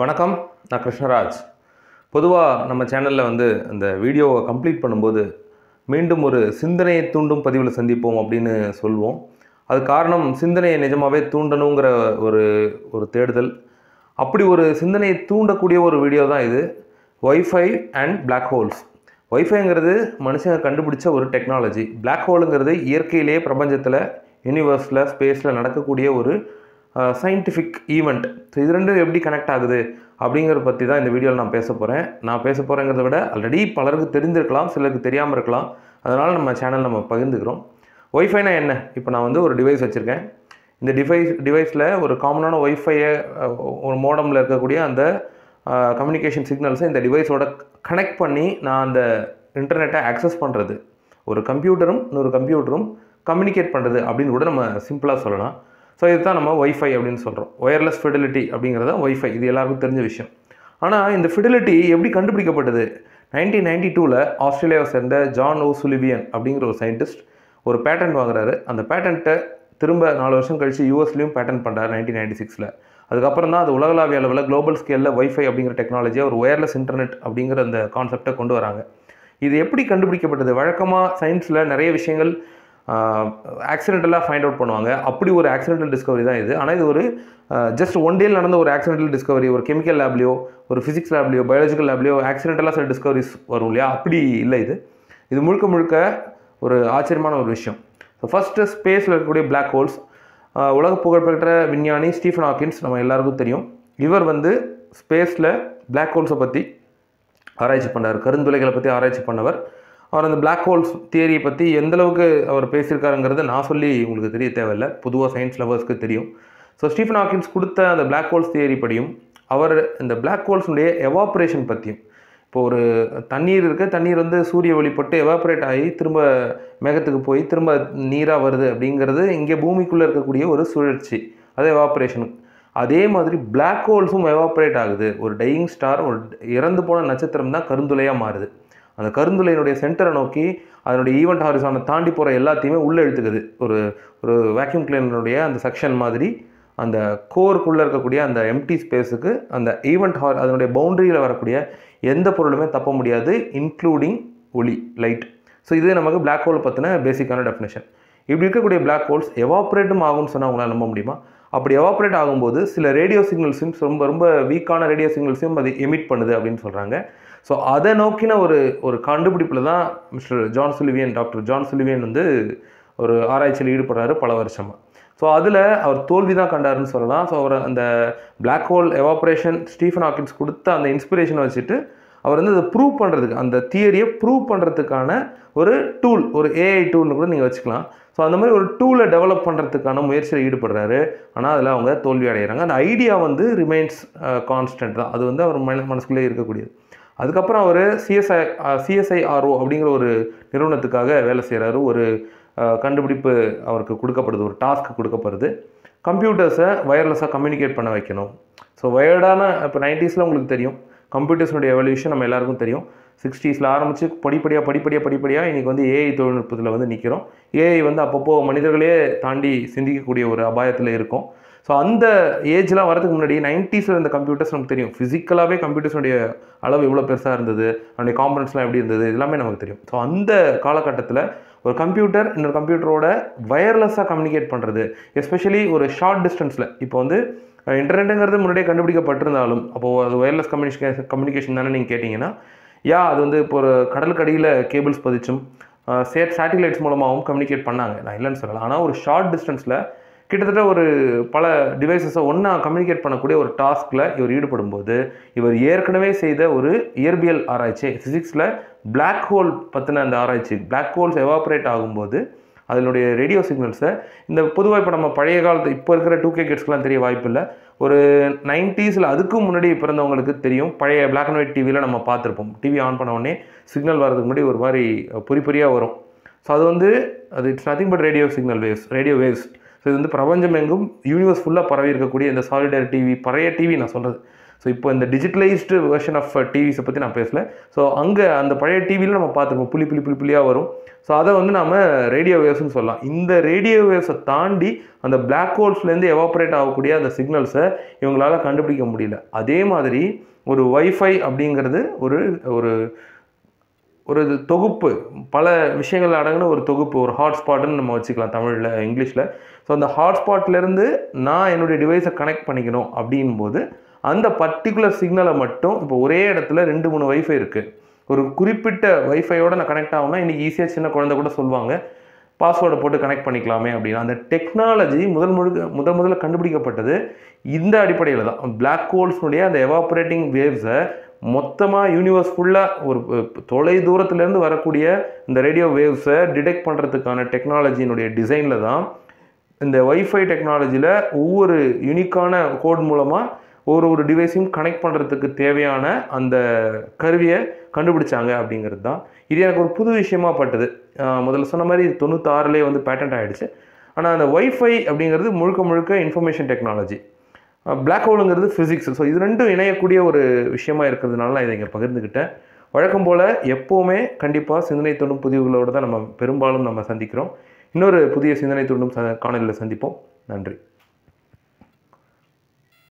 வணக்கம், நான் கிருஷ்ணராஜ். பொதுவாக நம்ம சேனலில் இந்த வீடியோவை கம்ப்ளீட் பண்ணும்போது மீண்டும் ஒரு சிந்தனையை தூண்டும் பதிவில் சந்திப்போம் அப்படின்னு சொல்லுவோம். அது காரணம் சிந்தனையை நிஜமாகவே தூண்டணுங்கிற ஒரு ஒரு தேடுதல். அப்படி ஒரு சிந்தனையை தூண்டக்கூடிய ஒரு வீடியோ தான் இது. Wifi and black holes. ஒய்ஃபைங்கிறது மனுஷங்க கண்டுபிடிச்ச ஒரு டெக்னாலஜி. பிளாக் ஹோலுங்கிறது இயற்கையிலேயே பிரபஞ்சத்தில், யூனிவர்ஸில், ஸ்பேஸில் நடக்கக்கூடிய ஒரு சயின்டிஃபிக் ஈவெண்ட். ஸோ இது ரெண்டும் எப்படி கனெக்ட் ஆகுது அப்படிங்கிறத பற்றி தான் இந்த வீடியோவில் நான் பேச போகிறேன். நான் பேச போகிறேங்கிறத விட ஆல்ரெடி பலருக்கு தெரிஞ்சிருக்கலாம், சிலருக்கு தெரியாமல் இருக்கலாம். அதனால் நம்ம சேனல் நம்ம பகிர்ந்துக்கிறோம். ஒய்ஃபைனா என்ன? இப்போ நான் ஒரு டிவைஸ் வச்சுருக்கேன். இந்த டிவைஸில் ஒரு காமனான ஒய்ஃபையை ஒரு மோடமில் இருக்கக்கூடிய அந்த கம்யூனிகேஷன் சிக்னல்ஸை இந்த டிவைஸோட கனெக்ட் பண்ணி நான் அந்த இன்டர்நெட்டை ஆக்சஸ் பண்ணுறது. ஒரு கம்ப்யூட்டரும் இன்னொரு கம்ப்யூட்டரும் கம்யூனிகேட் பண்ணுறது அப்படின்னு கூட நம்ம சிம்பிளாக சொல்லலாம். ஸோ இதுதான் நம்ம ஒய்ஃபை அப்படின்னு சொல்கிறோம். ஒயர்லெஸ் ஃபிடலிட்டி அப்படிங்கிறது தான் ஒய்ஃபை. இது எல்லாருக்கும் தெரிஞ்ச விஷயம். ஆனால் இந்த ஃபிடலிட்டி எப்படி கண்டுபிடிக்கப்பட்டது? 1992 ஆஸ்திரேலியாவை சேர்ந்த ஜான் ஓசுலிவியன் அப்படிங்கிற ஒரு சயின்டிஸ்ட் ஒரு பேட்டன்ட் வாங்குறாரு. அந்த பேட்டன்ட்டை திரும்ப 4 வருஷம் கழித்து யூஎஸ்லேயும் பேட்டன்ட் பண்ணுறாரு 1996. அதுக்கப்புறம் தான் அது உலகளாவிய அளவில் குளோபல் ஸ்கேலில் ஒய்ஃபை அப்படிங்கிற டெக்னாலஜியை ஒரு ஒயர்லெஸ் இன்டர்நெட் அப்படிங்கிற அந்த கான்செப்டை கொண்டு வராங்க. இது எப்படி கண்டுபிடிக்கப்பட்டது? வழக்கமாக சயின்ஸில் நிறைய விஷயங்கள் ஆக்சிடென்டலாக ஃபைண்ட் அவுட் பண்ணுவாங்க. அப்படி ஒரு ஆக்சிடென்டல் டிஸ்கவரி தான் இது. ஆனால் இது ஒரு ஜஸ்ட் ஒன் டேயில் நடந்த ஒரு ஆக்சிடென்டல் டிஸ்கவரி. ஒரு கெமிக்கல் லேப்லையோ, ஒரு ஃபிசிக்ஸ் லேப்லையோ, பயாலஜிக்கல் லேப்லையோ ஆக்சிடென்டலாக சில டிஸ்கவரிஸ் வரும் இல்லையா? அப்படி இல்லை. இது முழுக்க ஒரு ஆச்சரியமான ஒரு விஷயம். ஸோ ஃபஸ்ட்டு ஸ்பேஸில் இருக்கக்கூடிய பிளாக் ஹோல்ஸ். உலக புகழ்பெற்ற விஞ்ஞானி ஸ்டீஃபன் ஹாக்கின்ஸ் நம்ம எல்லாருக்கும் தெரியும். இவர் ஸ்பேஸில் பிளாக் ஹோல்ஸை பற்றி ஆராய்ச்சி பண்ணார். கருந்துளைகளை பற்றி ஆராய்ச்சி பண்ணவர். அவர் அந்த பிளாக் ஹோல்ஸ் தியரியை பற்றி எந்தளவுக்கு அவர் பேசியிருக்காருங்கிறத நான் சொல்லி உங்களுக்கு தெரிய தேவையில்லை. பொதுவாக சயின்ஸ் லவர்ஸ்க்கு தெரியும். ஸோ ஸ்டீஃபன் ஹாக்கின்ஸ் கொடுத்த அந்த பிளாக் ஹோல்ஸ் தியரி படியும் அவர் இந்த பிளாக் ஹோல்ஸுடைய எவாப்ரேஷன் பற்றியும், இப்போ ஒரு தண்ணீர் இருக்குது, தண்ணீர் சூரிய ஒளிப்பட்டு எவாப்ரேட் ஆகி திரும்ப மேகத்துக்கு போய் திரும்ப நீராக வருது அப்படிங்கிறது இங்கே பூமிக்குள்ளே இருக்கக்கூடிய ஒரு சுழற்சி, அது எவாப்ரேஷன். அதே மாதிரி பிளாக் ஹோல்ஸும் எவாப்ரேட் ஆகுது. ஒரு டையிங் ஸ்டார், ஒரு இறந்து போன நட்சத்திரம் தான் கருந்துளையாக மாறுது. அந்த கருந்துளையினுடைய சென்டரை நோக்கி அதனுடைய ஈவெண்ட் ஹாரிசானை தாண்டி போகிற எல்லாத்தையுமே உள்ளே இழுத்துக்குது. ஒரு வேக்யூம் கிளீனருடைய அந்த செக்ஷன் மாதிரி அந்த கோருக்குள்ளே இருக்கக்கூடிய அந்த எம்டி ஸ்பேஸுக்கு அந்த அதனுடைய பவுண்டரியில் வரக்கூடிய எந்த பொருளுமே தப்ப முடியாது, இன்க்ளூடிங் ஒளி, லைட். ஸோ இது நமக்கு பிளாக் ஹோல் பற்றின பேசிக்கான டெஃபினேஷன். இப்படி இருக்கக்கூடிய பிளாக் ஹோல்ஸ் எவாப்ரேட்டும் ஆகும்னு சொன்னால் அவங்களால நம்ப முடியுமா? அப்படி எவாப்ரேட் ஆகும்போது சில ரேடியோ சிக்னல்ஸையும், ரொம்ப வீக்கான ரேடியோ சிக்னல்ஸையும் அது எமிட் பண்ணுது அப்படின்னு சொல்கிறாங்க. ஸோ அதை நோக்கின ஒரு கண்டுபிடிப்பில் தான் டாக்டர் ஜான் சுலிவியன் ஒரு ஆராய்ச்சியில் ஈடுபடுறாரு பல வருஷமாக. ஸோ அதில் அவர் தோல்வி தான் கண்டாருன்னு சொல்லலாம். ஸோ அவர் அந்த black hole evaporation Stephen Hawkins கொடுத்த அந்த இன்ஸ்பிரேஷனை வச்சுட்டு அவர் அதை ப்ரூவ் பண்ணுறதுக்கு, அந்த தியரியை ப்ரூவ் பண்ணுறதுக்கான ஒரு டூல், ஒரு ஏஐ டூல்னு கூட நீங்கள் வச்சுக்கலாம். ஸோ அந்த மாதிரி ஒரு டூலை டெவலப் பண்ணுறதுக்கான முயற்சியில் ஈடுபடுறாரு. ஆனால் அதில் அவங்க தோல்வி அடைகிறாங்க. அந்த ஐடியா ரிமைன்ஸ் கான்ஸ்டன்ட் தான். அது அவர் மனசுக்குள்ளே இருக்கக்கூடியது. அதுக்கப்புறம் அவர் சிஎஸ்ஐஆர்ஓ அப்படிங்கிற ஒரு நிறுவனத்துக்காக வேலை செய்கிறாரு. ஒரு கண்டுபிடிப்பு அவருக்கு கொடுக்கப்படுது, ஒரு டாஸ்க் கொடுக்கப்படுது. கம்ப்யூட்டர்ஸை வயர்லெஸ்ஸாக கம்யூனிகேட் பண்ண வைக்கணும். ஸோ வயர்டான இப்போ 90s உங்களுக்கு தெரியும் கம்ப்யூட்டர்ஸுடைய எவல்யூஷன் நம்ம எல்லாருக்கும் தெரியும். 60s ஆரம்பித்து படிப்படியாக இன்றைக்கி ஏஐ தொழில்நுட்பத்தில் நிற்கிறோம். ஏஐ அப்பப்போ மனிதர்களே தாண்டி சிந்திக்கக்கூடிய ஒரு அபாயத்தில் இருக்கும். ஸோ அந்த ஏஜ்லாம் வரதுக்கு முன்னாடி 90s இருந்த கம்ப்யூட்டர்ஸ் நமக்கு தெரியும். ஃபிசிக்கலாகவே கம்ப்யூட்டர்ஸுடைய அளவு எவ்வளோ பெருசாக இருந்தது, அதனுடைய காம்பனன்ட்ஸ்லாம் எப்படி இருந்தது, எல்லாமே நமக்கு தெரியும். ஸோ அந்த காலகட்டத்தில் ஒரு கம்ப்யூட்டர் இன்னொரு கம்ப்யூட்டரோட வயர்லெஸ்ஸாக கம்யூனிகேட் பண்ணுறது, எஸ்பெஷலி ஒரு ஷார்ட் டிஸ்டன்ஸில். இப்போ இன்டர்நெட்டுங்கிறது முன்னாடியே கண்டுபிடிக்கப்பட்டிருந்தாலும் அப்போது அது ஒயர்லெஸ் கம்யூனிகேஷன் தானே நீங்கள் கேட்டிங்கன்னா, அது இப்போ ஒரு கடலுக்கு அடியில் கேபிள்ஸ் பதிச்சும் சேட்டிலைட்ஸ் மூலமாகவும் கம்யூனிகேட் பண்ணாங்க, நான் இல்லைன்னு சொல்லலாம். ஆனால் ஒரு ஷார்ட் டிஸ்டன்ஸில் கிட்டத்தட்ட ஒரு பல டிவைசஸை ஒன்றா கம்யூனிகேட் பண்ணக்கூடிய ஒரு டாஸ்கில் இவர் ஈடுபடும்போது, இவர் ஏற்கனவே செய்த ஒரு இயற்பியல் ஆராய்ச்சி, ஃபிசிக்ஸில் பிளாக் ஹோல் பற்றின அந்த ஆராய்ச்சி, பிளாக் ஹோல்ஸ் எவாப்ரேட் ஆகும்போது அதனுடைய ரேடியோ சிக்னல்ஸை பொதுவாக இப்போ நம்ம பழைய காலத்து இப்போ இருக்கிற 2K கிட்ஸ்க்கெலாம் தெரிய வாய்ப்பில்லை. ஒரு 90s அதுக்கும் முன்னாடி பிறந்தவங்களுக்கு தெரியும். பழைய பிளாக் அண்ட் ஒயிட் டிவியில் நம்ம பார்த்துருப்போம். டிவி ஆன் பண்ண உடனே சிக்னல் வரதுக்கு முன்னாடி ஒரு மாதிரி பொறியாக வரும். ஸோ அது it's nothing but radio waves. So இது வந்து பிரபஞ்சம் எங்கும் யூனிவர்ஸ் ஃபுல்லாக பரவி இருக்கக்கூடிய இந்த சாலிடர் டிவி, பழைய டிவி நான் சொல்கிறது. ஸோ இப்போ இந்த டிஜிட்டலைஸ்டு வெர்ஷன் ஆஃப் டிவிஸை பற்றி நான் பேசல. ஸோ அங்கே அந்த பழைய டிவியில் நம்ம பார்த்துருப்போம், புள்ளியாக வரும். ஸோ அதை வந்து நம்ம ரேடியோ வேவ்ஸ்னு சொல்லலாம். இந்த ரேடியோ வேவ்ஸை தாண்டி அந்த பிளாக் ஹோல்ஸ்லேருந்து எவாபரேட் ஆகக்கூடிய அந்த சிக்னல்ஸை இவங்களால் கண்டுபிடிக்க முடியல. அதே மாதிரி ஒரு வைஃபை அப்படிங்கிறது ஒரு ஒரு ஒரு தொகுப்பு, பல விஷயங்கள் அடங்கின ஒரு தொகுப்பு, ஒரு ஹாட்ஸ்பாட்டுன்னு நம்ம வச்சுக்கலாம் தமிழில், இங்கிலீஷில். ஸோ அந்த ஹாட்ஸ்பாட்லேருந்து நான் என்னுடைய டிவைஸை கனெக்ட் பண்ணிக்கணும் அப்படின்போது அந்த பர்டிகுலர் சிக்னலை மட்டும் இப்போ ஒரே இடத்துல 2-3 வைஃபை இருக்குது. ஒரு குறிப்பிட்ட வைஃபையோடு நான் கனெக்ட் ஆகும்னா இன்றைக்கி ஈஸியாக சின்ன குழந்தை கூட சொல்லுவாங்க, பாஸ்வேர்டை போட்டு கனெக்ட் பண்ணிக்கலாமே அப்படின்னு. அந்த டெக்னாலஜி முதல்ல கண்டுபிடிக்கப்பட்டது இந்த அடிப்படையில் தான். பிளாக் ஹோல்ஸ்னுடைய அந்த எவாபரேட்டிங் வேவ்ஸை மொத்தமாக யூனிவர்ஸ் ஃபுல்லாக ஒரு தொலை தூரத்துலேருந்து வரக்கூடிய இந்த ரேடியோ வேவ்ஸை டிடெக்ட் பண்ணுறதுக்கான டெக்னாலஜியினுடைய டிசைனில் தான் இந்த வைஃபை டெக்னாலஜியில் ஒவ்வொரு யூனிக்கான கோட் மூலமாக ஒரு டிவைஸையும் கனெக்ட் பண்ணுறதுக்கு தேவையான அந்த கருவியை கண்டுபிடிச்சாங்க அப்படிங்கிறது தான். இது எனக்கு ஒரு புது விஷயமா பட்டது. முதல்ல சொன்ன மாதிரி 96லேயே வந்து பேட்டன்ட் ஆகிடுச்சு. ஆனால் அந்த வைஃபை அப்படிங்கிறது முழுக்க இன்ஃபர்மேஷன் டெக்னாலஜி, பிளாக் ஹோலுங்கிறது ஃபிசிக்ஸ். ஸோ இது ரெண்டும் இணையக்கூடிய ஒரு விஷயமா இருக்கிறதுனால நான் இதை இங்கே பகிர்ந்துக்கிட்டேன். வழக்கம் போல் எப்போவுமே கண்டிப்பாக சிந்தனை தூண்டும் பதிவுகளோடு தான் நம்ம பெரும்பாலும் சந்திக்கிறோம். இன்னொரு புதிய சிந்தனை தூண்டும் காணொலியில் சந்திப்போம். நன்றி.